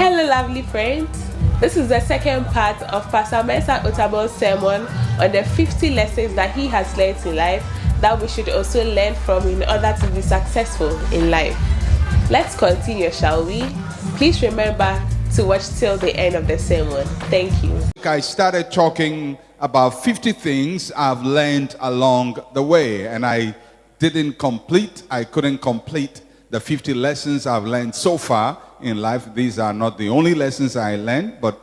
Hello, lovely friends. This is the second part of Pastor Mensa Otabil's sermon on the 50 lessons that he has learned in life that we should also learn from in order to be successful in life. Let's continue, shall we? Please remember to watch till the end of the sermon. Thank you. I started talking about 50 things I've learned along the way, and I couldn't complete the 50 lessons I've learned so far in life. These are not the only lessons I learned, but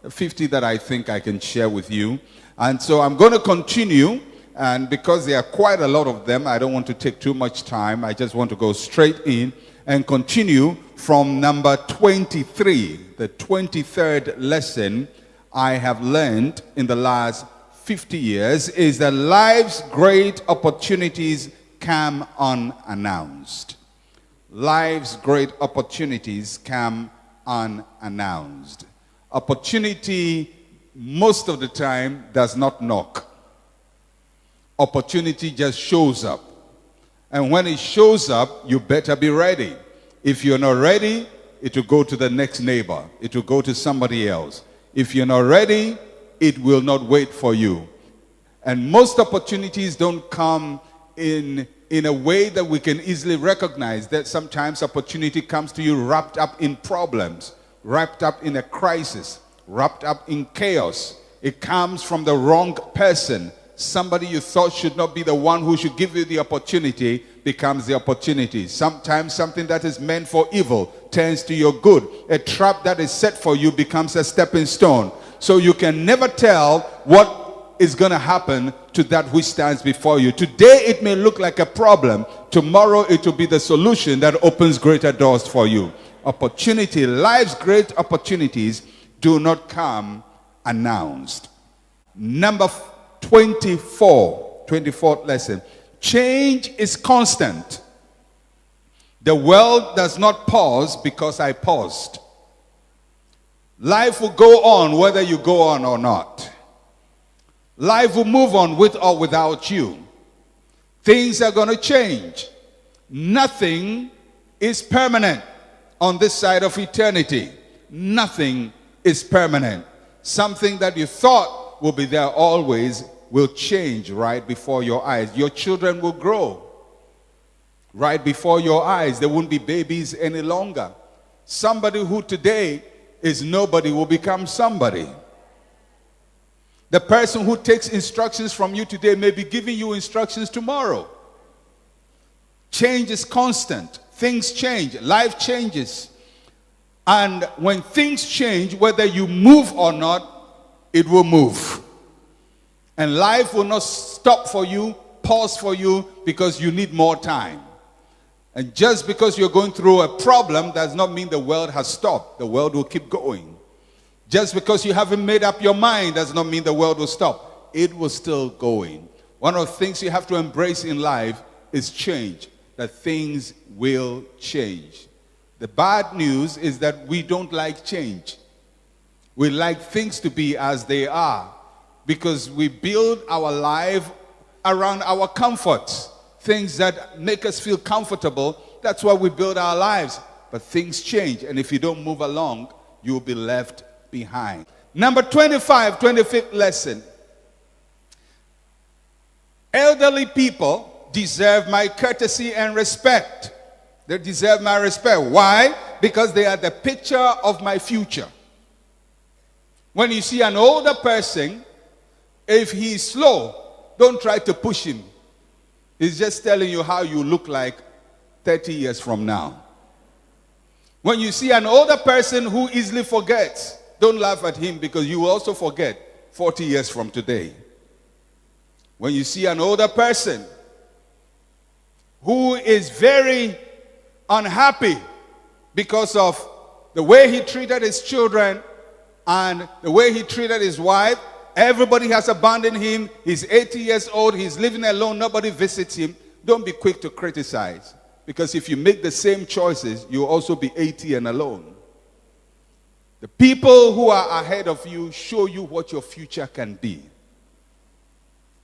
50 that I think I can share with you. And so I'm going to continue, and because there are quite a lot of them, I don't want to take too much time. I just want to go straight in and continue from number 23. The 23rd lesson I have learned in the last 50 years is that life's great opportunities come unannounced. Life's great opportunities come unannounced. Opportunity, most of the time, does not knock. Opportunity just shows up. And when it shows up, you better be ready. If you're not ready, it will go to the next neighbor. It will go to somebody else. If you're not ready, it will not wait for you. And most opportunities don't come in a way that we can easily recognize. That sometimes opportunity comes to you wrapped up in problems, wrapped up in a crisis, wrapped up in chaos. It comes from the wrong person. Somebody you thought should not be the one who should give you the opportunity becomes the opportunity. Sometimes something that is meant for evil turns to your good. A trap that is set for you becomes a stepping stone. So you can never tell what is going to happen to that which stands before you. Today it may look like a problem. Tomorrow it will be the solution that opens greater doors for you. Opportunity, life's great opportunities do not come announced. Number 24th lesson. Change is constant. The world does not pause because I paused. Life will go on whether you go on or not. Life will move on with or without you. Things are going to change. Nothing is permanent on this side of eternity. Nothing is permanent. Something that you thought will be there always will change right before your eyes. Your children will grow right before your eyes. They won't be babies any longer. Somebody who today is nobody will become somebody. The person who takes instructions from you today may be giving you instructions tomorrow. Change is constant. Things change. Life changes. And when things change, whether you move or not, it will move. And life will not stop for you, pause for you, because you need more time. And just because you're going through a problem does not mean the world has stopped. The world will keep going. Just because you haven't made up your mind does not mean the world will stop. It will still going. One of the things you have to embrace in life is change. That things will change. The bad news is that we don't like change. We like things to be as they are because we build our life around our comforts. Things that make us feel comfortable, that's why we build our lives. But things change, and if you don't move along, you will be left behind. Number 25th lesson. Elderly people deserve my courtesy and respect. They deserve my respect. Why? Because they are the picture of my future. When you see an older person, if he's slow, don't try to push him. He's just telling you how you look like 30 years from now. When you see an older person who easily forgets, don't laugh at him because you will also forget 40 years from today. When you see an older person who is very unhappy because of the way he treated his children and the way he treated his wife, everybody has abandoned him. He's 80 years old. He's living alone. Nobody visits him. Don't be quick to criticize. Because if you make the same choices, you'll also be 80 and alone. The people who are ahead of you show you what your future can be.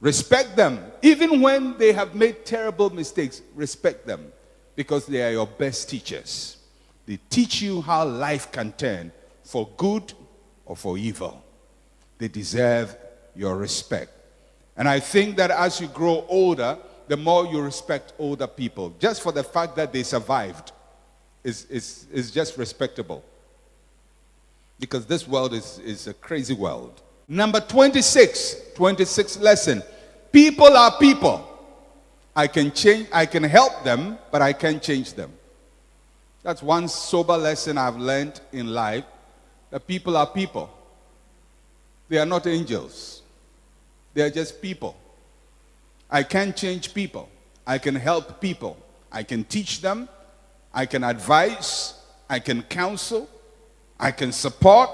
Respect them. Even when they have made terrible mistakes, respect them. Because they are your best teachers. They teach you how life can turn for good or for evil. They deserve your respect. And I think that as you grow older, the more you respect older people, just for the fact that they survived, is just respectable. Because this world is a crazy world. Number 26 lesson. People are people. I can help them, but I can't change them. That's one sober lesson I've learned in life, that people are people. They are not angels. They are just people. I can't change people. I can help people. I can teach them. I can advise. I can counsel. I can support,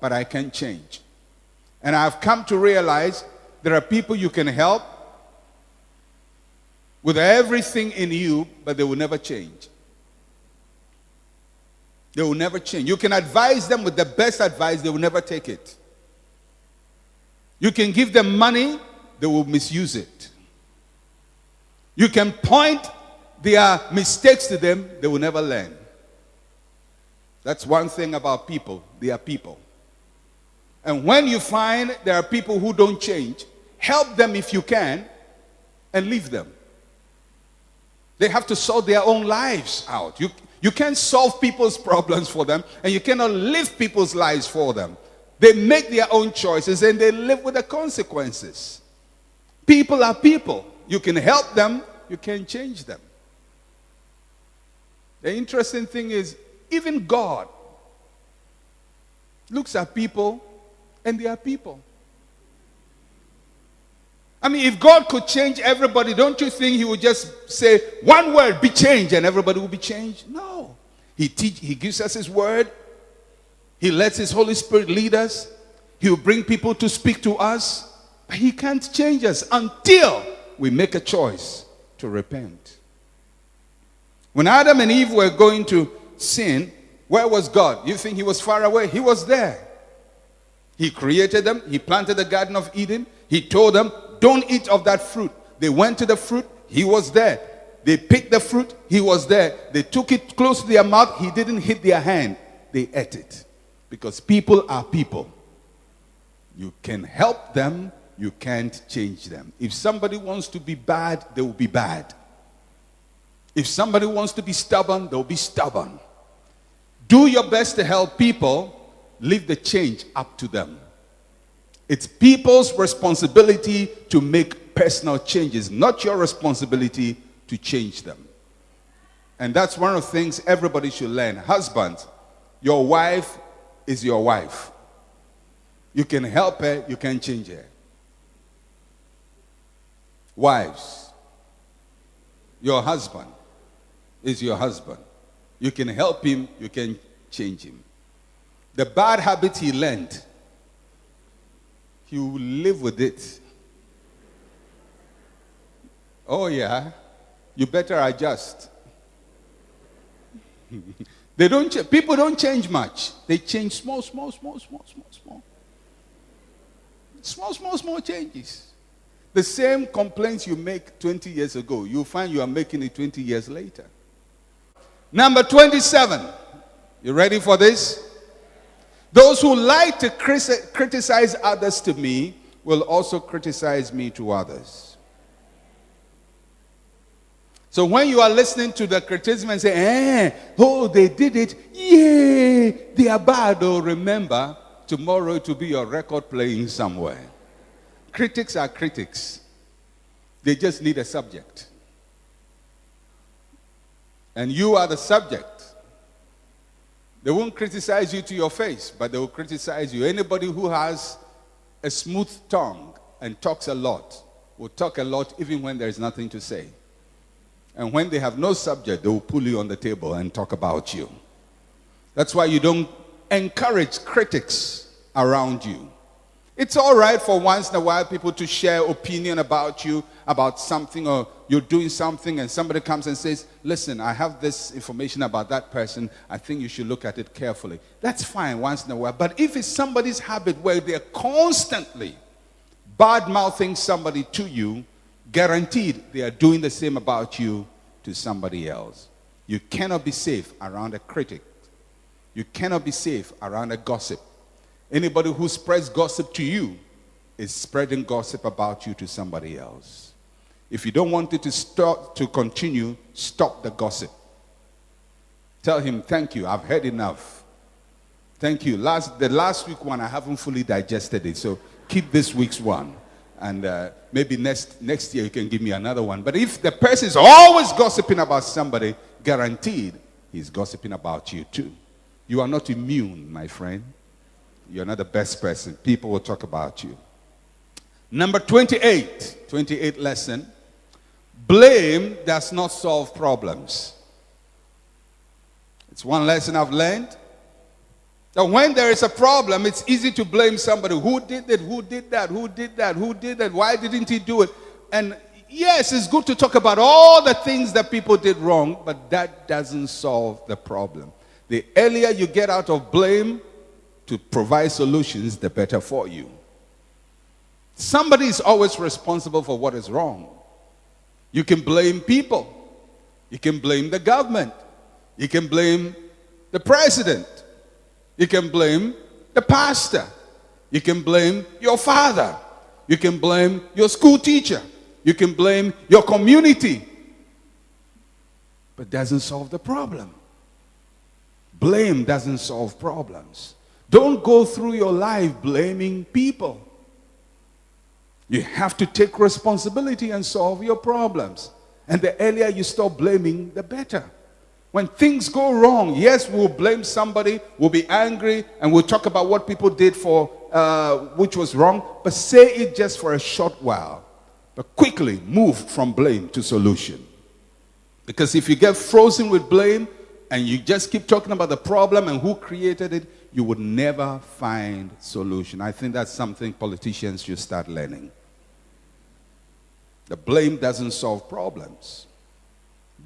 but I can't change. And I've come to realize there are people you can help with everything in you, but they will never change. They will never change. You can advise them with the best advice, they will never take it. You can give them money, they will misuse it. You can point their mistakes to them, they will never learn. That's one thing about people. They are people. And when you find there are people who don't change, help them if you can and leave them. They have to sort their own lives out. You can't solve people's problems for them, and you cannot live people's lives for them. They make their own choices and they live with the consequences. People are people. You can help them, you can't change them. The interesting thing is, even God looks at people and they are people. I mean, if God could change everybody, don't you think he would just say one word, be changed, and everybody will be changed? No. He gives us his word. He lets his Holy Spirit lead us. He will bring people to speak to us. But he can't change us until we make a choice to repent. When Adam and Eve were going to sin, where was God? You think he was far away? He was there. He created them. He planted the Garden of Eden. He told them, don't eat of that fruit. They went to the fruit. He was there. They picked the fruit. He was there. They took it close to their mouth. He didn't hit their hand. They ate it. Because people are people. You can help them. You can't change them. If somebody wants to be bad, they will be bad. If somebody wants to be stubborn, they'll be stubborn. Do your best to help people. Leave the change up to them. It's people's responsibility to make personal changes, not your responsibility to change them. And that's one of the things everybody should learn. Husbands, your wife is your wife. You can help her, you can change her. Wives, your husband is your husband. You can help him, you can change him. The bad habit he learned, he will live with it. Oh yeah, you better adjust. People don't change much. They change small changes. The same complaints you make 20 years ago, you'll find you are making it 20 years later. Number 27. You ready for this? Those who like to criticize others to me will also criticize me to others. So when you are listening to the criticism and say, oh, they did it, yay, they are bad, oh, remember, tomorrow it will be your record playing somewhere. Critics are critics. They just need a subject. And you are the subject. They won't criticize you to your face, but they will criticize you. Anybody who has a smooth tongue and talks a lot will talk a lot even when there is nothing to say. And when they have no subject, they will pull you on the table and talk about you. That's why you don't encourage critics around you. It's all right for once in a while people to share opinion about you, about something, or you're doing something and somebody comes and says, listen, I have this information about that person. I think you should look at it carefully. That's fine once in a while. But if it's somebody's habit where they're constantly bad-mouthing somebody to you, guaranteed they are doing the same about you to somebody else. You cannot be safe around a critic. You cannot be safe around a gossip. Anybody who spreads gossip to you is spreading gossip about you to somebody else. If you don't want it to continue, stop the gossip. Tell him, thank you, I've heard enough. Thank you. The last week one, I haven't fully digested it, so keep this week's one. And maybe next year you can give me another one. But if the person is always gossiping about somebody, guaranteed he's gossiping about you too. You are not immune, my friend. You're not the best person. People will talk about you. Number 28 lesson. Blame does not solve problems. It's one lesson I've learned. That when there is a problem, it's easy to blame somebody. Who did it? Who did that? Who did that? Who did that? Why didn't he do it? And yes, it's good to talk about all the things that people did wrong, but that doesn't solve the problem. The earlier you get out of blame to provide solutions, the better for you. Somebody is always responsible for what is wrong. You can blame people. You can blame the government. You can blame the president. You can blame the pastor. You can blame your father. You can blame your school teacher. You can blame your community. But it doesn't solve the problem. Blame doesn't solve problems. Don't go through your life blaming people. You have to take responsibility and solve your problems. And the earlier you stop blaming, the better. When things go wrong, yes, we'll blame somebody, we'll be angry, and we'll talk about what people did for which was wrong, but say it just for a short while. But quickly move from blame to solution. Because if you get frozen with blame and you just keep talking about the problem and who created it, you would never find solution. I think that's something politicians should start learning. The blame doesn't solve problems.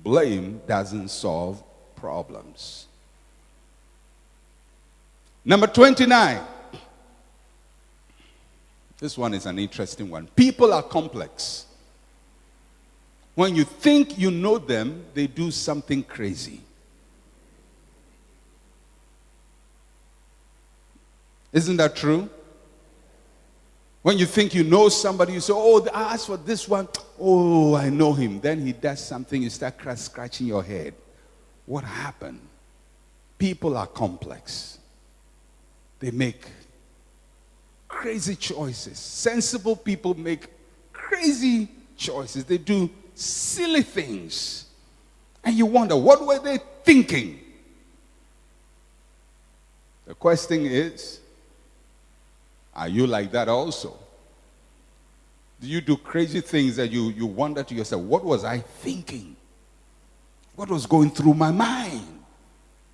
Blame doesn't solve problems. Number 29. This one is an interesting one. People are complex. When you think you know them, they do something crazy. Isn't that true? When you think you know somebody, you say, oh, I asked for this one. Oh, I know him. Then he does something, you start scratching your head. What happened? People are complex. They make crazy choices. Sensible people make crazy choices. They do silly things. And you wonder, what were they thinking? The question is, are you like that also? Do you do crazy things that you wonder to yourself, what was I thinking? What was going through my mind?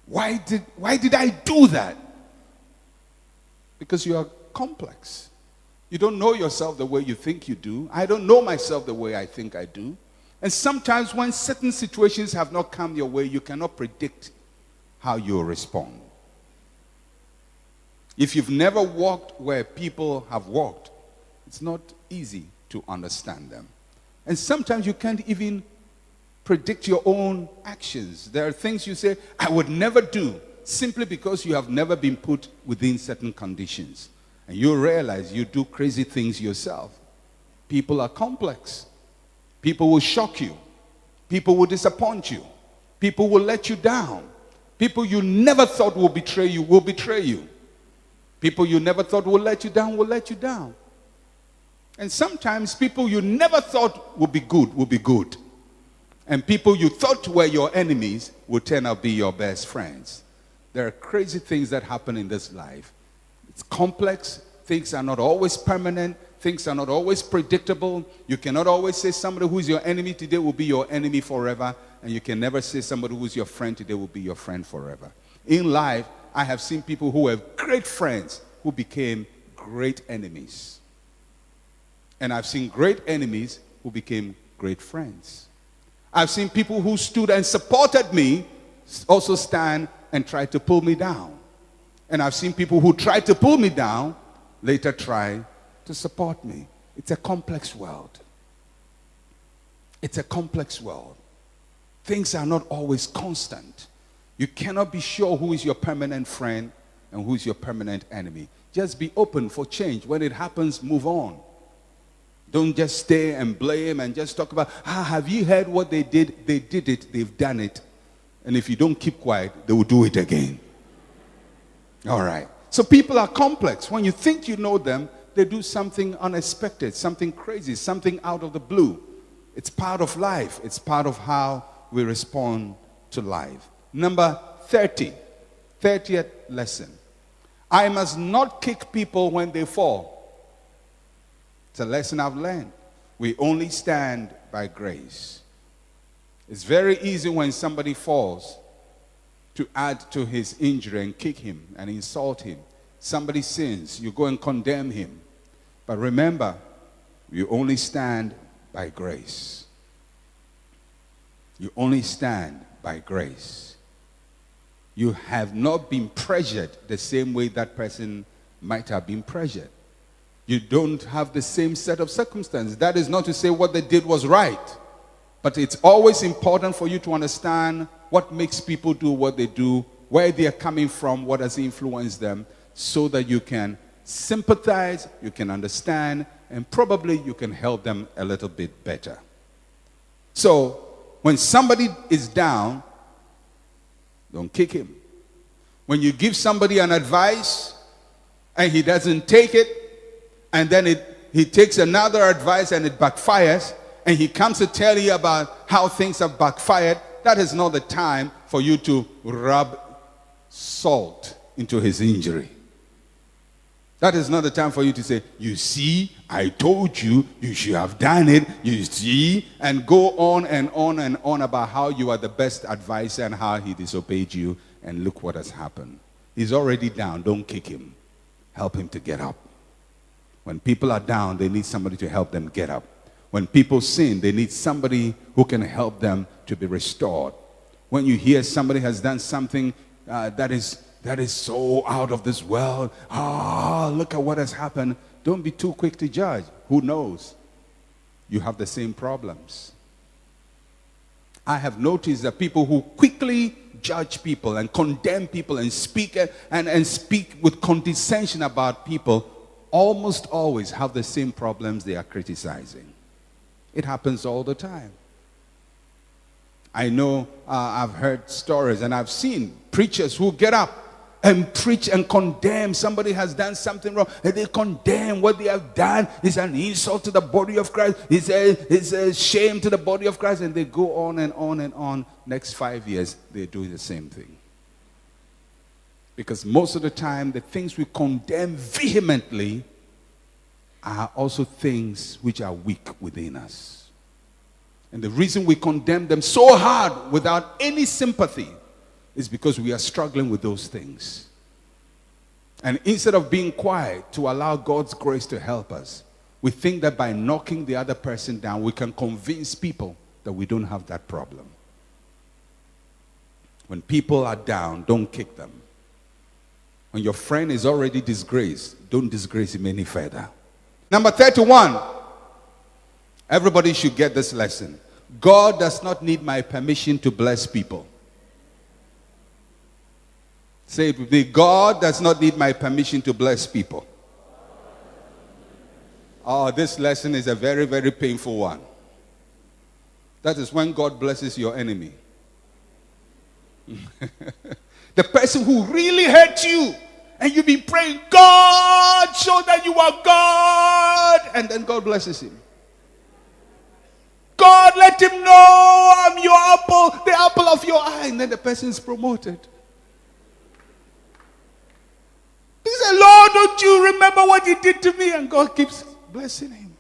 Why did I do that? Because you are complex. You don't know yourself the way you think you do. I don't know myself the way I think I do. And sometimes when certain situations have not come your way, you cannot predict how you'll respond. If you've never walked where people have walked, it's not easy to understand them. And sometimes you can't even predict your own actions. There are things you say, I would never do, simply because you have never been put within certain conditions. And you realize you do crazy things yourself. People are complex. People will shock you. People will disappoint you. People will let you down. People you never thought will betray you will betray you. People you never thought will let you down will let you down. And sometimes people you never thought would be good will be good. And people you thought were your enemies will turn out to be your best friends. There are crazy things that happen in this life. It's complex. Things are not always permanent. Things are not always predictable. You cannot always say somebody who is your enemy today will be your enemy forever. And you can never say somebody who is your friend today will be your friend forever. In life, I have seen people who were great friends who became great enemies. And I've seen great enemies who became great friends. I've seen people who stood and supported me also stand and try to pull me down. And I've seen people who tried to pull me down later try to support me. It's a complex world. It's a complex world. Things are not always constant. You cannot be sure who is your permanent friend and who is your permanent enemy. Just be open for change. When it happens, move on. Don't just stay and blame and just talk about, have you heard what they did? They did it. They've done it. And if you don't keep quiet, they will do it again. All right. So people are complex. When you think you know them, they do something unexpected, something crazy, something out of the blue. It's part of life. It's part of how we respond to life. Number 30th lesson. I must not kick people when they fall. It's a lesson I've learned. We only stand by grace. It's very easy when somebody falls to add to his injury and kick him and insult him. Somebody sins, you go and condemn him. But remember, you only stand by grace. You only stand by grace. You have not been pressured the same way that person might have been pressured. You don't have the same set of circumstances. That is not to say what they did was right. But it's always important for you to understand what makes people do what they do, where they are coming from, what has influenced them, so that you can sympathize, you can understand, and probably you can help them a little bit better. So, when somebody is down, don't kick him. When you give somebody an advice and he doesn't take it, and then he takes another advice and it backfires, and he comes to tell you about how things have backfired, that is not the time for you to rub salt into his injury. That is not the time for you to say, you see, I told you, you should have done it, you see, and go on and on and on about how you are the best advisor and how he disobeyed you, and look what has happened. He's already down, don't kick him. Help him to get up. When people are down, they need somebody to help them get up. When people sin, they need somebody who can help them to be restored. When you hear somebody has done something that is so out of this world, look at what has happened, don't be too quick to judge. Who knows? You have the same problems. I have noticed that people who quickly judge people and condemn people and speak with condescension about people almost always have the same problems they are criticizing. It happens all the time. I know I've heard stories and I've seen preachers who get up and preach and condemn. Somebody has done something wrong and they condemn what they have done. It's an insult to the body of Christ. It's a shame to the body of Christ. And they go on and on and on. Next 5 years, they're doing the same thing. Because most of the time, the things we condemn vehemently are also things which are weak within us. And the reason we condemn them so hard without any sympathy is because we are struggling with those things. And instead of being quiet to allow God's grace to help us, we think that by knocking the other person down, we can convince people that we don't have that problem. When people are down, don't kick them. When your friend is already disgraced, don't disgrace him any further. Number 31. Everybody should get this lesson. God does not need my permission to bless people. Say it with me. God does not need my permission to bless people. Oh, this lesson is a very, very painful one. That is when God blesses your enemy. The person who really hurt you, and you've been praying, God, show that you are God, and then God blesses him. God, let him know I'm your apple, the apple of your eye, and then the person is promoted. He said, Lord, don't you remember what you did to me? And God keeps blessing him.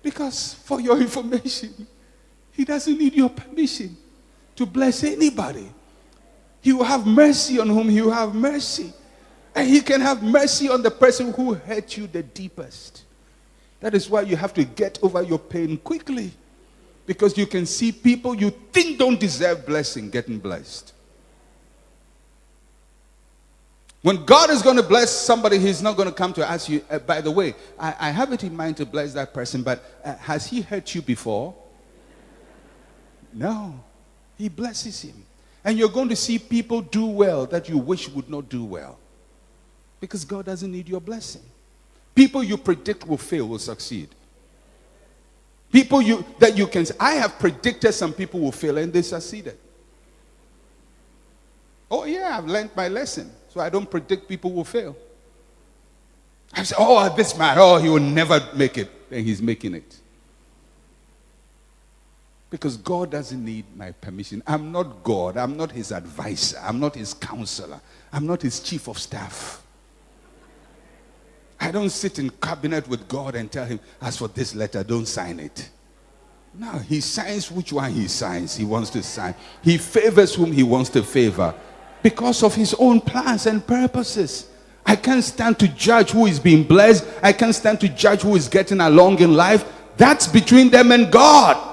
Because for your information, he doesn't need your permission to bless anybody. He will have mercy on whom he will have mercy. And he can have mercy on the person who hurt you the deepest. That is why you have to get over your pain quickly. Because you can see people you think don't deserve blessing getting blessed. When God is going to bless somebody, he's not going to come to ask you, by the way, I have it in mind to bless that person, but has he hurt you before? No. He blesses him. And you're going to see people do well that you wish would not do well. Because God doesn't need your blessing. People you predict will fail will succeed. People that you can say, I have predicted some people will fail and they succeeded. Oh yeah, I've learned my lesson. So I don't predict people will fail. I say, oh, this man, oh, he will never make it. And he's making it. Because God doesn't need my permission. I'm not God. I'm not his advisor. I'm not his counselor. I'm not his chief of staff. I don't sit in cabinet with God and tell him, as for this letter, don't sign it. No, he signs which one he signs. He wants to sign. He favors whom he wants to favor because of his own plans and purposes. I can't stand to judge who is being blessed. I can't stand to judge who is getting along in life. That's between them and God.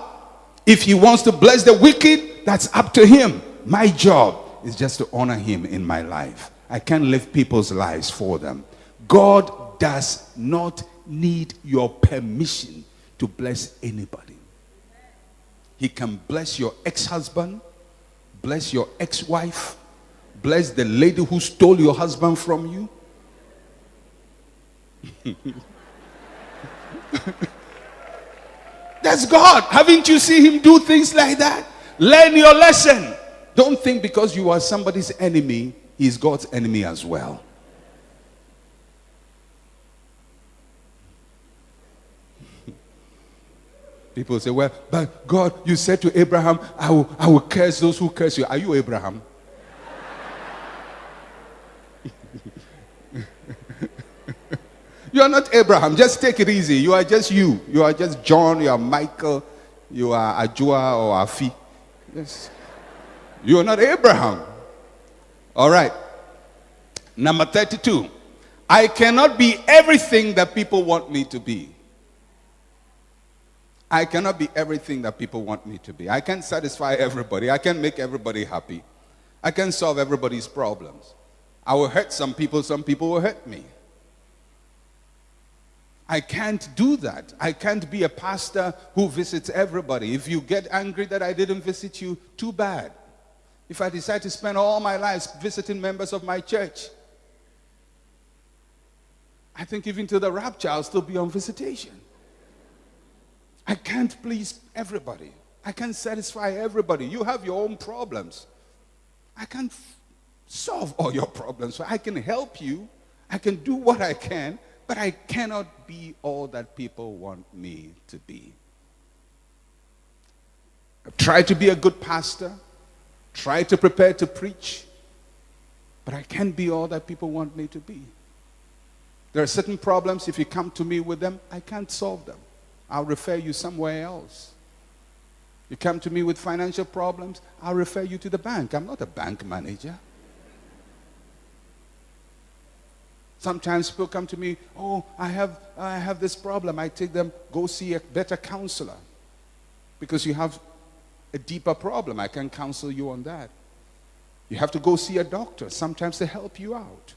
If he wants to bless the wicked, that's up to him. My job is just to honor him in my life. I can't live people's lives for them. God does not need your permission to bless anybody. He can bless your ex-husband, bless your ex-wife, bless the lady who stole your husband from you. That's God. Haven't you seen him do things like that? Learn your lesson. Don't think because you are somebody's enemy, he's God's enemy as well. People say, well, but God, you said to Abraham, I will curse those who curse you. Are you Abraham? You are not Abraham. Just take it easy. You are just you. You are just John. You are Michael. You are Ajua or Afi. Yes. You are not Abraham. All right. Number 32. I cannot be everything that people want me to be. I cannot be everything that people want me to be. I can't satisfy everybody. I can't make everybody happy. I can't solve everybody's problems. I will hurt some people will hurt me. I can't do that. I can't be a pastor who visits everybody. If you get angry that I didn't visit you, too bad. If I decide to spend all my life visiting members of my church, I think even to the rapture, I'll still be on visitation. I can't please everybody. I can't satisfy everybody. You have your own problems. I can't solve all your problems. So I can help you. I can do what I can. But I cannot be all that people want me to be. I try to be a good pastor. Try to prepare to preach. But I can't be all that people want me to be. There are certain problems, if you come to me with them, I can't solve them. I'll refer you somewhere else. You come to me with financial problems, I'll refer you to the bank. I'm not a bank manager. Sometimes people come to me, oh, I have this problem. I take them, go see a better counselor. Because you have a deeper problem. I can counsel you on that. You have to go see a doctor sometimes to help you out.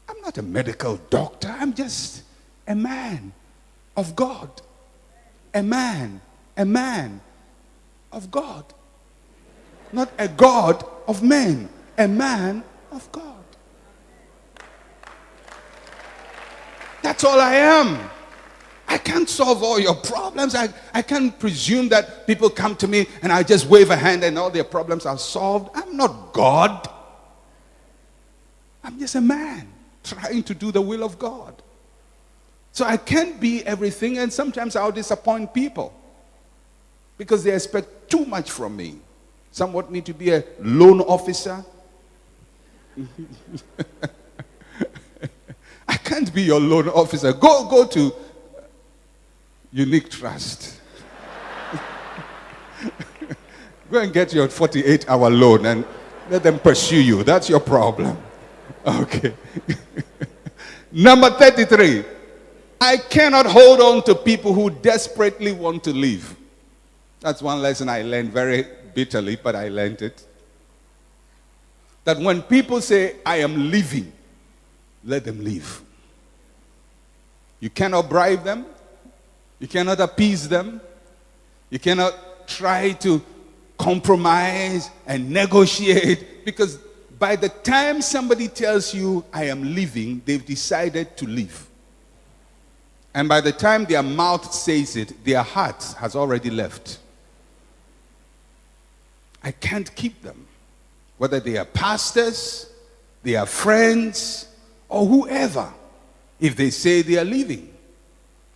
I'm not a medical doctor. I'm just a man of God. A man of God. Not a God of men. A man of God. That's all I am. I can't solve all your problems. I can't presume that people come to me and I just wave a hand and all their problems are solved. I'm not God. I'm just a man trying to do the will of God. So I can't be everything, and sometimes I'll disappoint people because they expect too much from me. Some want me to be a loan officer. I can't be your loan officer. Go to Unique Trust. Go and get your 48-hour loan and let them pursue you. That's your problem. Okay. Number 33. I cannot hold on to people who desperately want to leave. That's one lesson I learned very bitterly, but I learned it. That when people say, I am leaving, let them leave. You cannot bribe them. You cannot appease them. You cannot try to compromise and negotiate, because by the time somebody tells you, I am leaving, they've decided to leave. And by the time their mouth says it, their heart has already left. I can't keep them. Whether they are pastors, they are friends, or whoever. If they say they are leaving,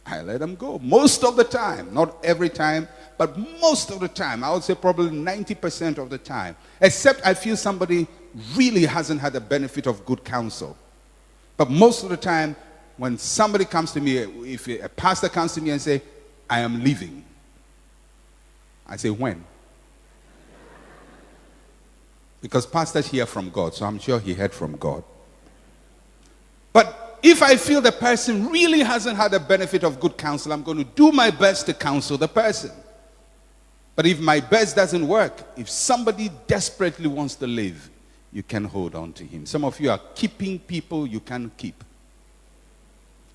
I let them go. Most of the time, not every time, but most of the time, I would say probably 90% of the time. Except I feel somebody really hasn't had the benefit of good counsel. But most of the time, when somebody comes to me, if a pastor comes to me and say, I am leaving, I say, when? Because pastors hear from God, so I'm sure he heard from God. But if I feel the person really hasn't had the benefit of good counsel, I'm going to do my best to counsel the person. But if my best doesn't work, if somebody desperately wants to live, you can hold on to him. Some of you are keeping people you can't keep.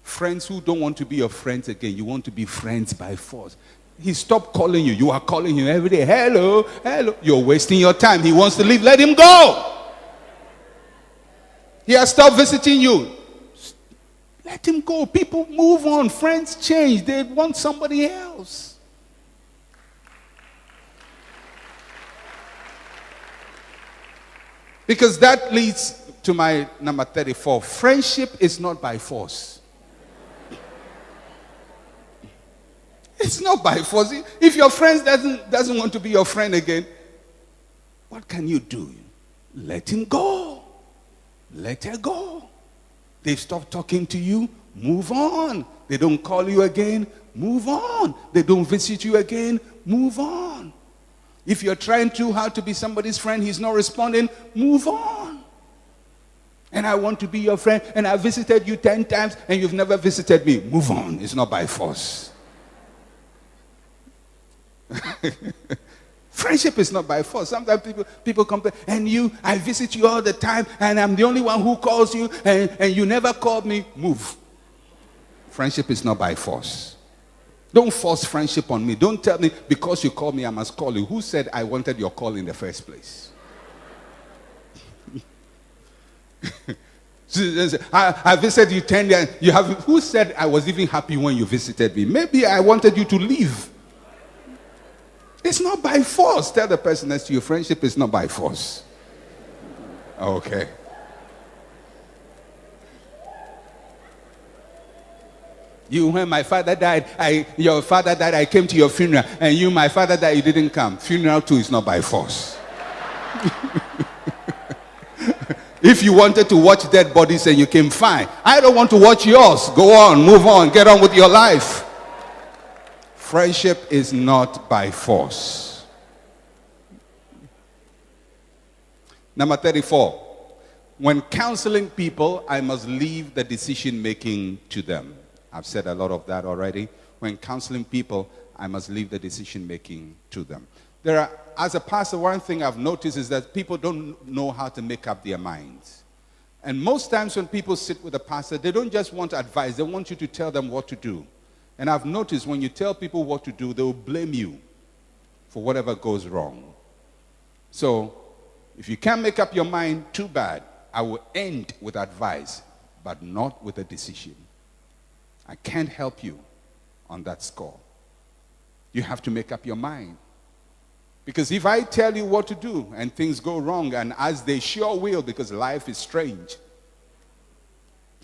Friends who don't want to be your friends again. You want to be friends by force. He stopped calling you. You are calling him every day. Hello, hello. You're wasting your time. He wants to leave. Let him go. He has stopped visiting you. Let him go. People move on. Friends change. They want somebody else. Because that leads to my number 34. Friendship is not by force. It's not by force. If your friend doesn't want to be your friend again, what can you do? Let him go. Let her go. They've stopped talking to you. Move on. They don't call you again. Move on. They don't visit you again. Move on. If you're trying too hard to be somebody's friend, he's not responding. Move on. And I want to be your friend, and I visited you 10 times, and you've never visited me. Move on. It's not by force. Friendship is not by force. Sometimes people complain, and I visit you all the time, and I'm the only one who calls you, and you never called me. Move. Friendship is not by force. Don't force friendship on me. Don't tell me because you called me I must call you. Who said I wanted your call in the first place? I visited you 10 years. Who said I was even happy when you visited me? Maybe I wanted you to leave. It's not by force. Tell the person next to you, friendship is not by force. Okay. When my father died, your father died, I came to your funeral. And my father died, you didn't come. Funeral too is not by force. If you wanted to watch dead bodies and you came, fine. I don't want to watch yours. Go on, move on, get on with your life. Friendship is not by force. Number 34. When counseling people, I must leave the decision making to them. I've said a lot of that already. When counseling people, I must leave the decision making to them. As a pastor, one thing I've noticed is that people don't know how to make up their minds. And most times when people sit with a pastor, they don't just want advice. They want you to tell them what to do. And I've noticed when you tell people what to do, they will blame you for whatever goes wrong. So, if you can't make up your mind, too bad. I will end with advice, but not with a decision. I can't help you on that score. You have to make up your mind. Because if I tell you what to do and things go wrong, and as they sure will, because life is strange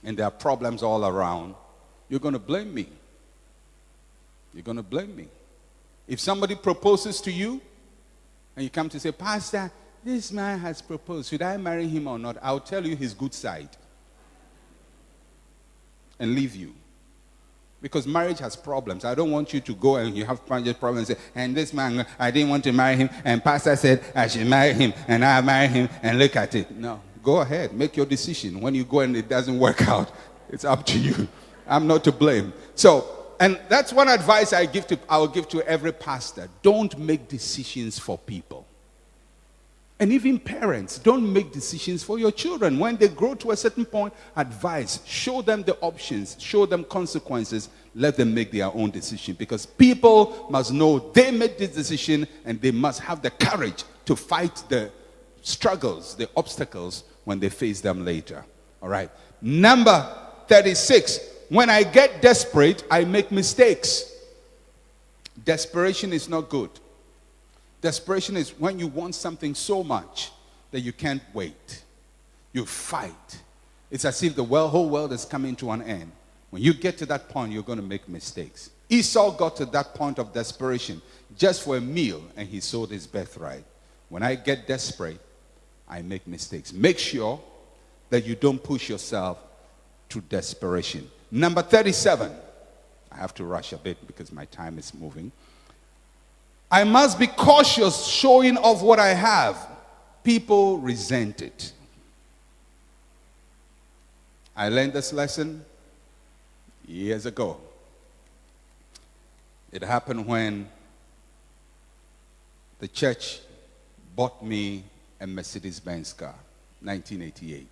and there are problems all around, you're going to blame me. You're going to blame me. If somebody proposes to you and you come to say, Pastor, this man has proposed. Should I marry him or not? I'll tell you his good side and leave you. Because marriage has problems. I don't want you to go and you have marriage problems. And this man, I didn't want to marry him. And pastor said I should marry him. And I marry him. And look at it. No, go ahead. Make your decision. When you go and it doesn't work out, it's up to you. I'm not to blame. So, and that's one advice I will give to every pastor. Don't make decisions for people. And even parents, don't make decisions for your children. When they grow to a certain point, advise, show them the options, show them consequences, let them make their own decision. Because people must know they made this decision and they must have the courage to fight the struggles, the obstacles when they face them later. All right. Number 36. When I get desperate, I make mistakes. Desperation is not good. Desperation is when you want something so much that you can't wait. You fight. It's as if the whole world is coming to an end. When you get to that point, you're going to make mistakes. Esau got to that point of desperation just for a meal, and he sold his birthright. When I get desperate, I make mistakes. Make sure that you don't push yourself to desperation. Number 37. I have to rush a bit because my time is moving. I must be cautious showing off what I have. People resent it. I learned this lesson years ago. It happened when the church bought me a Mercedes-Benz car, 1988.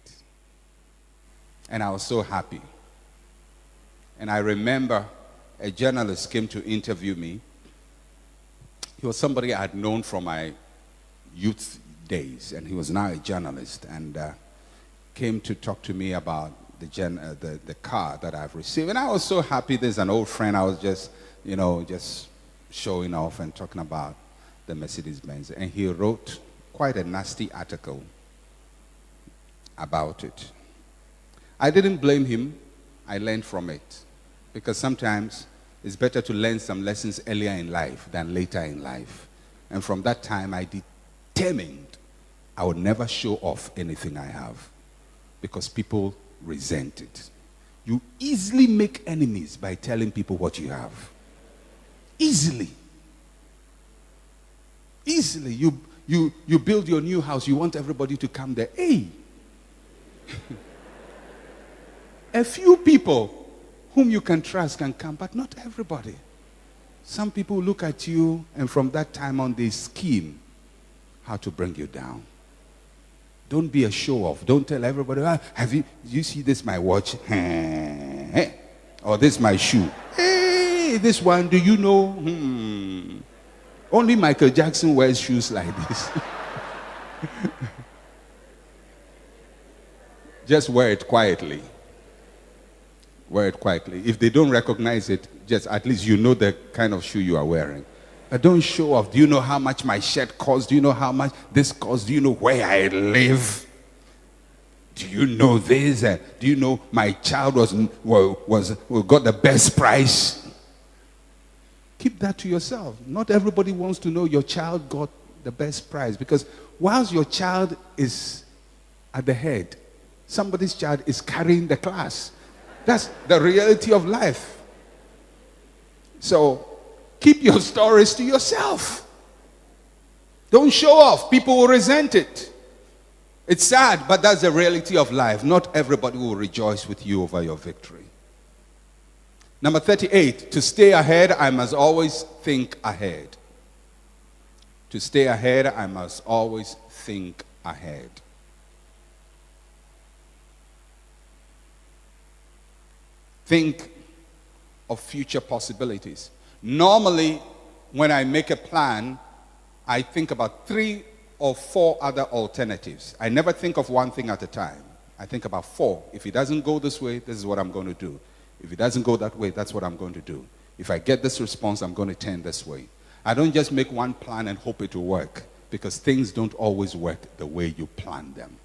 And I was so happy. And I remember a journalist came to interview me. He was somebody I had known from my youth days, and he was now a journalist, and came to talk to me about the car that I've received. And I was so happy. There's an old friend. I was just showing off and talking about the Mercedes-Benz. And he wrote quite a nasty article about it. I didn't blame him. I learned from it. Because sometimes it's better to learn some lessons earlier in life than later in life. And from that time, I determined I would never show off anything I have. Because people resent it. You easily make enemies by telling people what you have. Easily. Easily. You build your new house. You want everybody to come there. Hey! A few people whom you can trust can come, but not everybody. Some people look at you, and from that time on, they scheme how to bring you down. Don't be a show-off. Don't tell everybody, you see this my watch? Or this my shoe? Hey, this one, do you know? Only Michael Jackson wears shoes like this. Just wear it quietly. Wear it quietly. If they don't recognize it, just at least you know the kind of shoe you are wearing. But don't show off. Do you know how much my shirt costs? Do you know how much this costs? Do you know where I live? Do you know this? Do you know my child got the best price? Keep that to yourself. Not everybody wants to know your child got the best price, because whilst your child is at the head, somebody's child is carrying the class. That's the reality of life. So keep your stories to yourself. Don't show off. People will resent it. It's sad, but that's the reality of life. Not everybody will rejoice with you over your victory. Number 38, to stay ahead, I must always think ahead. To stay ahead, I must always think ahead. Think of future possibilities. Normally, when I make a plan, I think about 3 or 4 other alternatives. I never think of one thing at a time. I think about 4. If it doesn't go this way, this is what I'm going to do. If it doesn't go that way, that's what I'm going to do. If I get this response, I'm going to turn this way. I don't just make one plan and hope it will work, because things don't always work the way you plan them.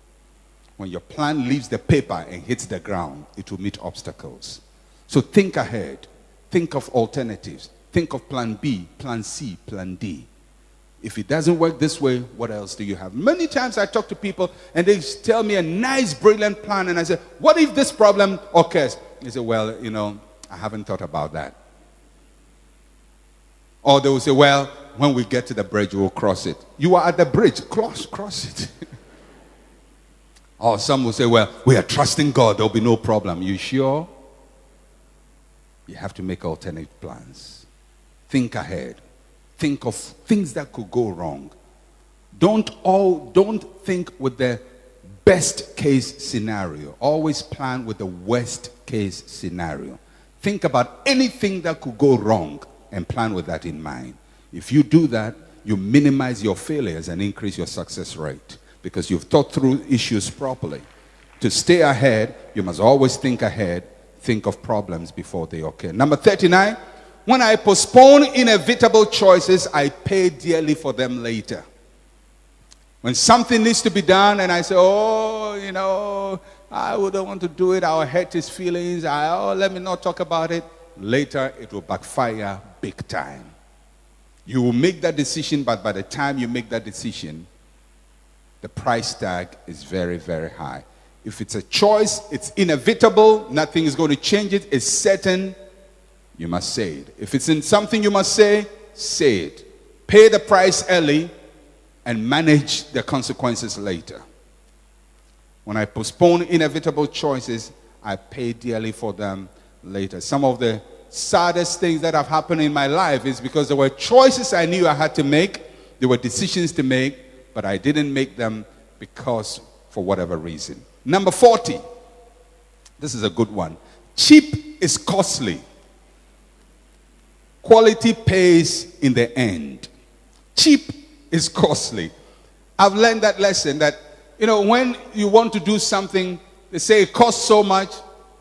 When your plan leaves the paper and hits the ground, it will meet obstacles. So think ahead. Think of alternatives. Think of plan B, plan C, plan D. If it doesn't work this way, what else do you have? Many times I talk to people and they tell me a nice, brilliant plan, and I say, what if this problem occurs? They say, well, I haven't thought about that. Or they will say, well, when we get to the bridge, we'll cross it. You are at the bridge, cross it. Or some will say, well, we are trusting God, there'll be no problem. You sure? You have to make alternate plans. Think ahead. Think of things that could go wrong. Don't think with the best case scenario. Always plan with the worst case scenario. Think about anything that could go wrong and plan with that in mind. If you do that, you minimize your failures and increase your success rate because you've thought through issues properly. To stay ahead, you must always think ahead, think of problems before they occur. Number 39, when I postpone inevitable choices, I pay dearly for them later. When something needs to be done and I say, I wouldn't want to do it, I'll hurt his feelings, let me not talk about it. Later, it will backfire big time. You will make that decision, but by the time you make that decision, the price tag is very, very high. If it's a choice, it's inevitable, nothing is going to change it, it's certain, you must say it. If it's in something you must say it. Pay the price early and manage the consequences later. When I postpone inevitable choices, I pay dearly for them later. Some of the saddest things that have happened in my life is because there were choices I knew I had to make, there were decisions to make, but I didn't make them because for whatever reason. Number 40. This is a good one. Cheap is costly. Quality pays in the end. Cheap is costly. I've learned that lesson that, when you want to do something, they say it costs so much,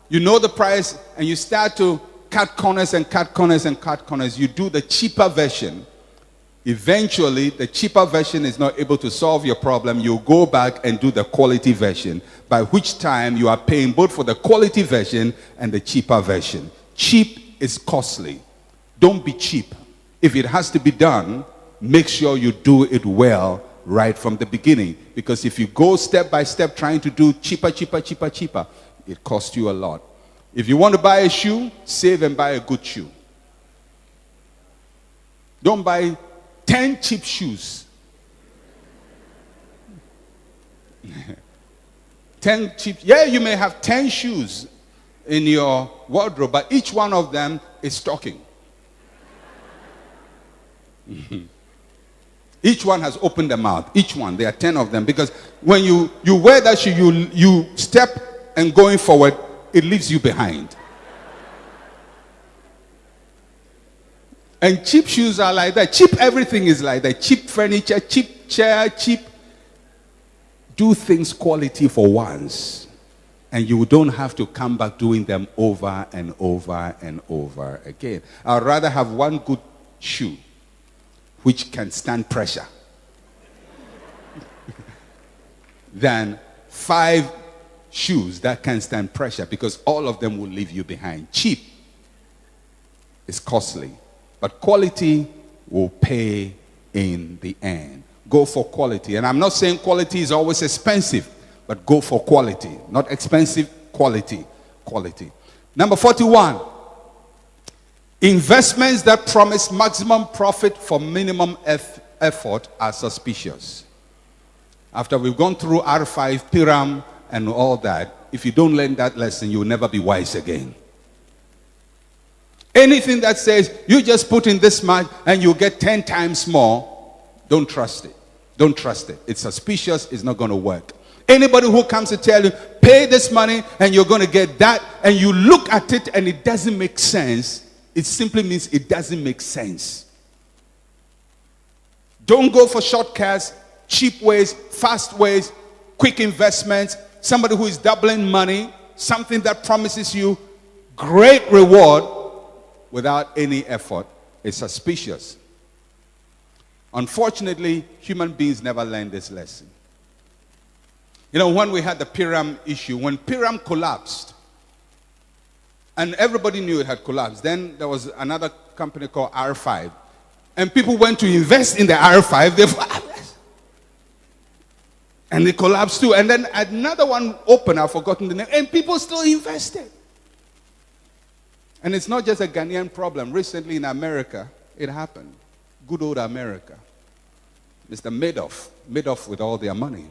you know the price, and you start to cut corners and cut corners and cut corners. You do the cheaper version. Eventually, the cheaper version is not able to solve your problem. You go back and do the quality version, by which time you are paying both for the quality version and the cheaper version. Cheap is costly. Don't be cheap. If it has to be done, make sure you do it well right from the beginning. Because if you go step by step trying to do cheaper, it costs you a lot. If you want to buy a shoe, save and buy a good shoe. Don't buy 10 cheap shoes. 10 cheap. Yeah, you may have 10 shoes in your wardrobe, but each one of them is stocking. Each one has opened the mouth. Each one. There are 10 of them. Because when you wear that shoe, you step and going forward, it leaves you behind. And cheap shoes are like that. Cheap everything is like that. Cheap furniture, cheap chair, cheap. Do things quality for once. And you don't have to come back doing them over and over and over again. I'd rather have one good shoe which can stand pressure than 5 shoes that can stand pressure, because all of them will leave you behind. Cheap is costly, but quality will pay in the end. Go for quality. And I'm not saying quality is always expensive, but go for quality. Not expensive, quality. Quality. Number 41. Investments that promise maximum profit for minimum effort are suspicious. After we've gone through R5, Piram, and all that, if you don't learn that lesson, you will never be wise again. Anything that says, you just put in this much and you'll get 10 times more, don't trust it. Don't trust it. It's suspicious. It's not going to work. Anybody who comes to tell you, pay this money and you're going to get that, and you look at it and it doesn't make sense, it simply means it doesn't make sense. Don't go for shortcuts, cheap ways, fast ways, quick investments. Somebody who is doubling money, something that promises you great reward without any effort, is suspicious. Unfortunately, human beings never learn this lesson. When we had the Piram issue, when Piram collapsed, and everybody knew it had collapsed, then there was another company called R5. And people went to invest in the R5. And they collapsed too. And then another one opened, I've forgotten the name, and people still invested. And it's not just a Ghanaian problem. Recently in America, it happened. Good old America. Mr. Madoff. Madoff with all their money.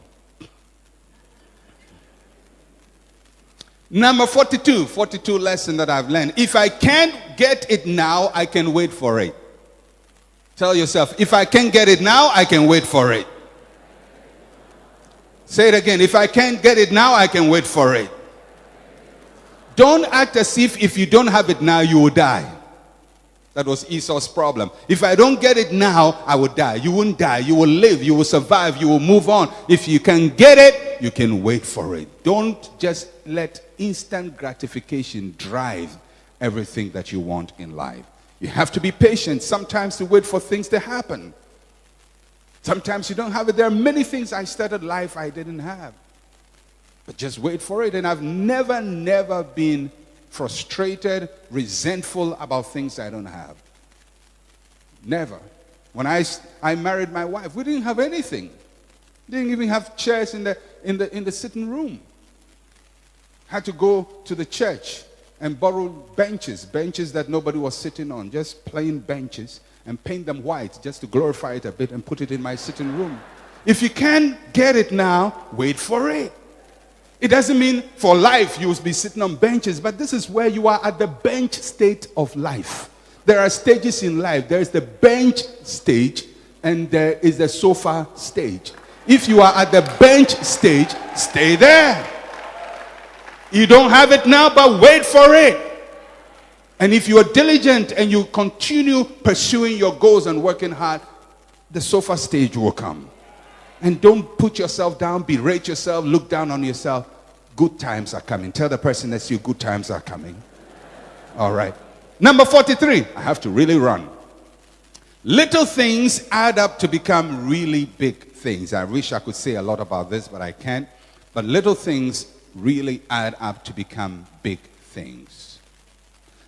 Number 42. 42 lesson that I've learned. If I can't get it now, I can wait for it. Tell yourself, if I can't get it now, I can wait for it. Say it again. If I can't get it now, I can wait for it. Don't act as if you don't have it now, you will die. That was Esau's problem. If I don't get it now, I will die. You won't die. You will live. You will survive. You will move on. If you can get it, you can wait for it. Don't just let instant gratification drive everything that you want in life. You have to be patient sometimes to wait for things to happen. Sometimes you don't have it. There are many things I started life I didn't have. But just wait for it. And I've never been frustrated, resentful about things I don't have. Never. When I married my wife, we didn't have anything. Didn't even have chairs in the sitting room. Had to go to the church and borrow benches that nobody was sitting on, just plain benches, and paint them white just to glorify it a bit and put it in my sitting room. If you can't get it now, wait for it. It doesn't mean for life you will be sitting on benches, but this is where you are at the bench state of life. There are stages in life. There is the bench stage and there is the sofa stage. If you are at the bench stage, stay there. You don't have it now, but wait for it. And if you are diligent and you continue pursuing your goals and working hard, the sofa stage will come. And don't put yourself down, berate yourself, look down on yourself. Good times are coming. Tell the person next to you, good times are coming. All right. Number 43. I have to really run. Little things add up to become really big things. I wish I could say a lot about this, but I can't. But little things really add up to become big things.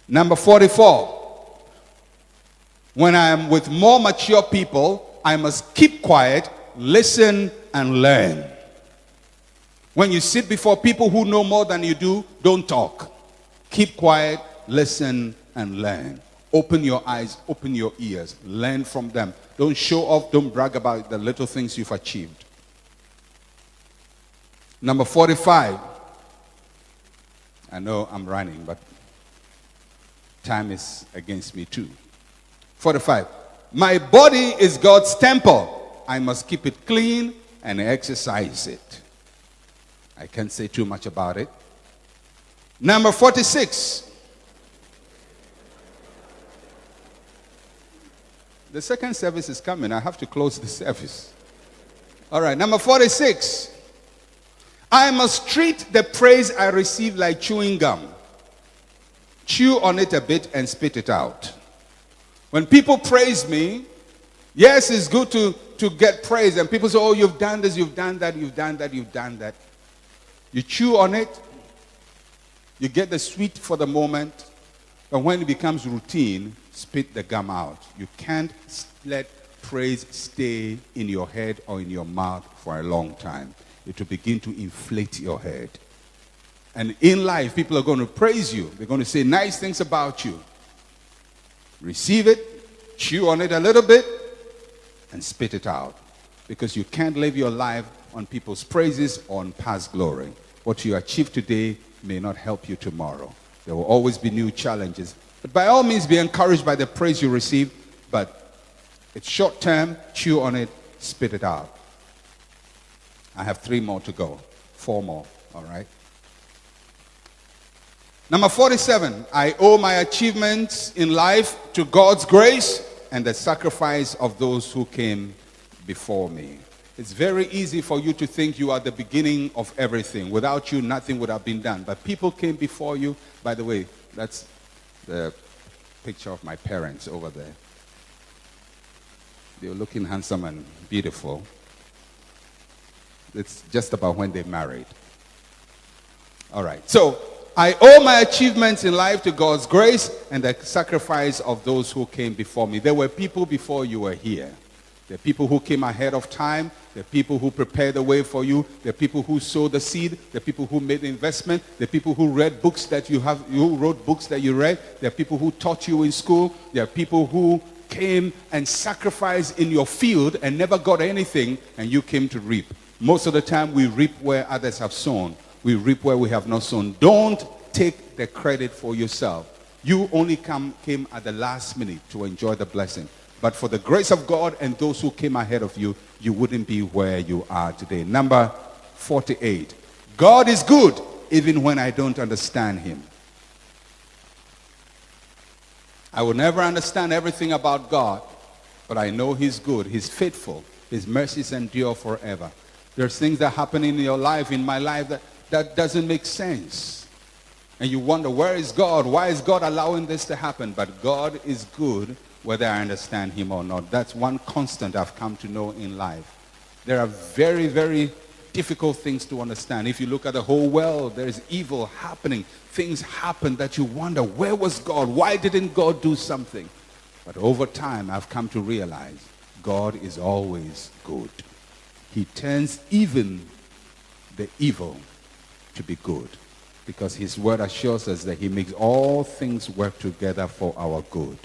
Number 44. When I am with more mature people, I must keep quiet, listen, and learn. When you sit before people who know more than you do, don't talk. Keep quiet, listen, and learn. Open your eyes, open your ears, learn from them. Don't show off, don't brag about the little things you've achieved. Number 45. I know I'm running, but time is against me too. 45. My body is God's temple. I must keep it clean and exercise it. I can't say too much about it. Number 46. The second service is coming. I have to close the service. All right, number 46. I must treat the praise I receive like chewing gum. Chew on it a bit and spit it out. When people praise me, yes, it's good to get praise. And people say, oh, you've done this, you've done that, you've done that, you've done that. You chew on it. You get the sweet for the moment. But when it becomes routine, spit the gum out. You can't let praise stay in your head or in your mouth for a long time. It will begin to inflate your head. And in life, people are going to praise you. They're going to say nice things about you. Receive it, chew on it a little bit, and spit it out. Because you can't live your life on people's praises or on past glory. What you achieve today may not help you tomorrow. There will always be new challenges. But by all means, be encouraged by the praise you receive. But it's short term, chew on it, spit it out. I have 3 more to go. 4 more, all right? Number 47, I owe my achievements in life to God's grace and the sacrifice of those who came before me. It's very easy for you to think you are the beginning of everything. Without you, nothing would have been done. But people came before you. By the way, that's the picture of my parents over there. They were looking handsome and beautiful. It's just about when they married. All right. So, I owe my achievements in life to God's grace and the sacrifice of those who came before me. There were people before you were here. There are people who came ahead of time. There are people who prepared the way for you. There are people who sowed the seed. There are people who made the investment. There are people who read books that you wrote books that you read. There are people who taught you in school. There are people who came and sacrificed in your field and never got anything, and you came to reap. Most of the time, we reap where others have sown. We reap where we have not sown. Don't take the credit for yourself. You only came at the last minute to enjoy the blessing. But for the grace of God and those who came ahead of you, you wouldn't be where you are today. Number 48. God is good even when I don't understand him. I will never understand everything about God, but I know he's good, he's faithful, his mercies endure forever. There's things that happen in your life, in my life, that doesn't make sense. And you wonder, where is God? Why is God allowing this to happen? But God is good whether I understand him or not. That's one constant I've come to know in life. There are very, very difficult things to understand. If you look at the whole world, there is evil happening. Things happen that you wonder, where was God? Why didn't God do something? But over time, I've come to realize God is always good. He turns even the evil to be good, because his word assures us that he makes all things work together for our good.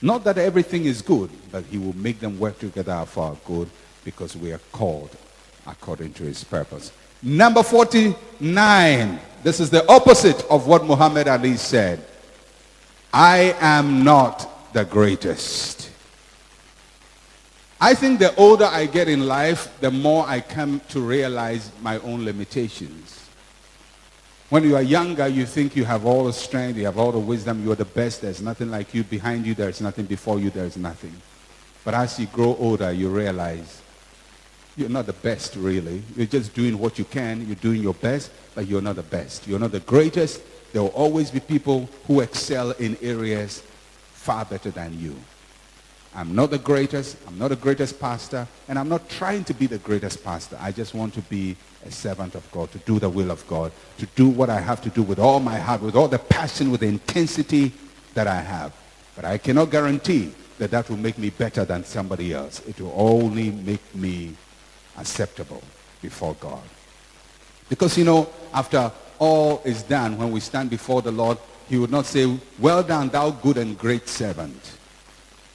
Not that everything is good, but he will make them work together for our good, because we are called according to his purpose. Number 49. This is the opposite of what Muhammad Ali said. I am not the greatest. I think the older I get in life, the more I come to realize my own limitations. When you are younger, you think you have all the strength, you have all the wisdom, you are the best, there's nothing like you. Behind you, there's nothing. Before you, there's nothing. But as you grow older, you realize you're not the best, really. You're just doing what you can. You're doing your best, but you're not the best. You're not the greatest. There will always be people who excel in areas far better than you. I'm not the greatest. I'm not the greatest pastor. And I'm not trying to be the greatest pastor. I just want to be a servant of God, to do the will of God, to do what I have to do with all my heart, with all the passion, with the intensity that I have. But I cannot guarantee that that will make me better than somebody else. It will only make me acceptable before God. Because, after all is done, when we stand before the Lord, he would not say, well done, thou good and great servant.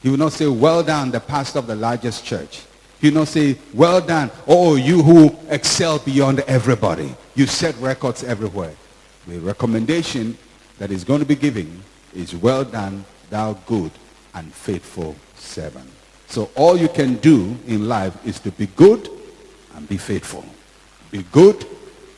He would not say, well done, the pastor of the largest church. He would not say, well done, oh, you who excel beyond everybody. You set records everywhere. The recommendation that is going to be given is, well done, thou good and faithful servant. So all you can do in life is to be good and be faithful. Be good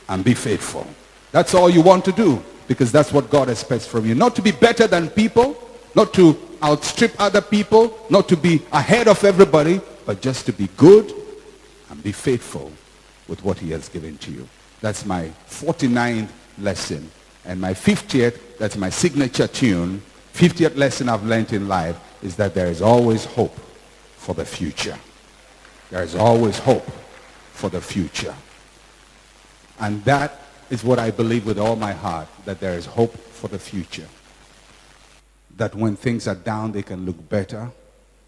and be faithful. That's all you want to do, because that's what God expects from you. Not to be better than people, not to outstrip other people, not to be ahead of everybody, but just to be good and be faithful with what he has given to you. That's my 49th lesson. And my 50th, that's my signature tune, 50th lesson I've learned in life, is that there is always hope for the future. There is always hope for the future. And that is what I believe with all my heart, that there is hope for the future. That when things are down, they can look better.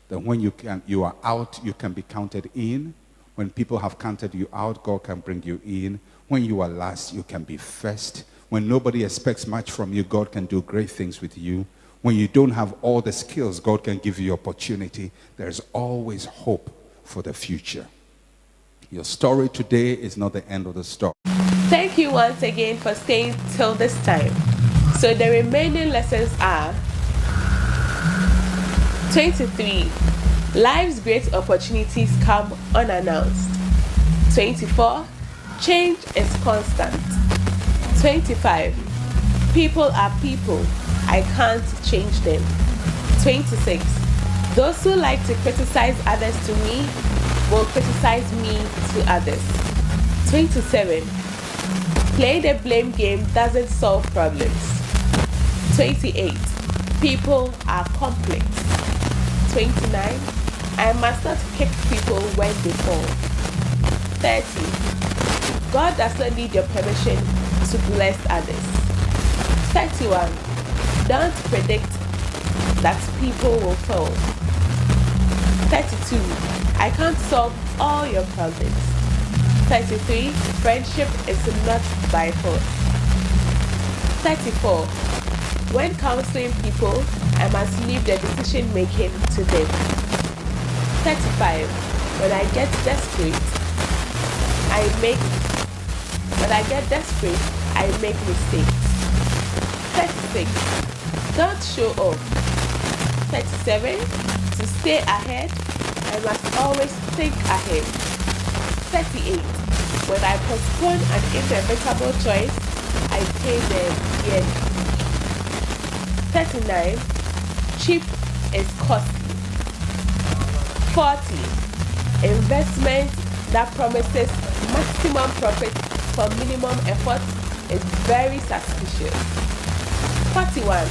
That when you are out, you can be counted in. When people have counted you out, God can bring you in. When you are last, you can be first. When nobody expects much from you, God can do great things with you. When you don't have all the skills, God can give you opportunity. There's always hope for the future. Your story today is not the end of the story. Thank you once again for staying till this time. So the remaining lessons are 23. Life's great opportunities come unannounced. 24. Change is constant. 25. People are people. I can't change them. 26. Those who like to criticize others to me will criticize me to others. 27. Playing the blame game doesn't solve problems. 28. People are complex. 29. I must not kick people when they fall. 30. God does not need your permission to bless others. 31. Don't predict that people will fall. 32. I can't solve all your problems. 33. Friendship is not by force. 34. When counseling people, I must leave the decision making to them. 35. When I get desperate, I make mistakes. 36. Don't show off. 37. To stay ahead, I must always think ahead. 38. When I postpone an inevitable choice, I pay them dearly. 39. Cheap is costly. 40. Investment that promises maximum profit for minimum effort is very suspicious. 41.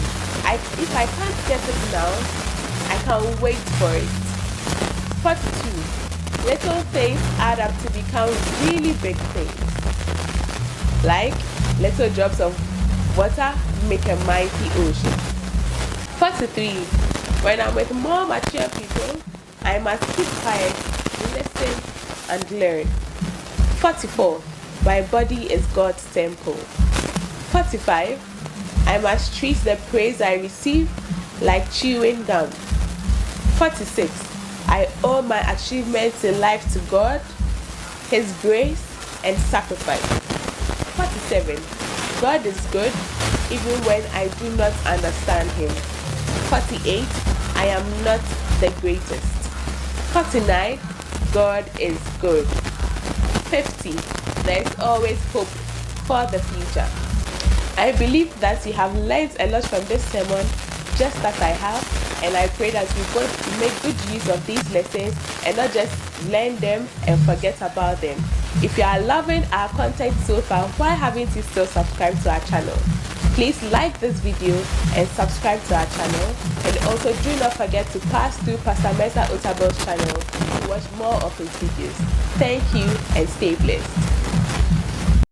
If I can't get it now, I can wait for it. 42. Little things add up to become really big things. Like little drops of water make a mighty ocean. 43. When I'm with more mature people, I must keep quiet, listen, and learn. 44. My body is God's temple. 45. I must treat the praise I receive like chewing gum. 46. I owe my achievements in life to God, His grace, and sacrifice. 47. God is good even when I do not understand Him. 48. I am not the greatest. 49. God is good. 50. There is always hope for the future. I believe that you have learned a lot from this sermon, just as I have, and I pray that we both make good use of these lessons and not just learn them and forget about them. If you are loving our content so far, why haven't you still subscribed to our channel? Please like this video and subscribe to our channel, and also do not forget to pass through Pastor Mensa Otabil's channel to watch more of his videos. Thank you and stay blessed.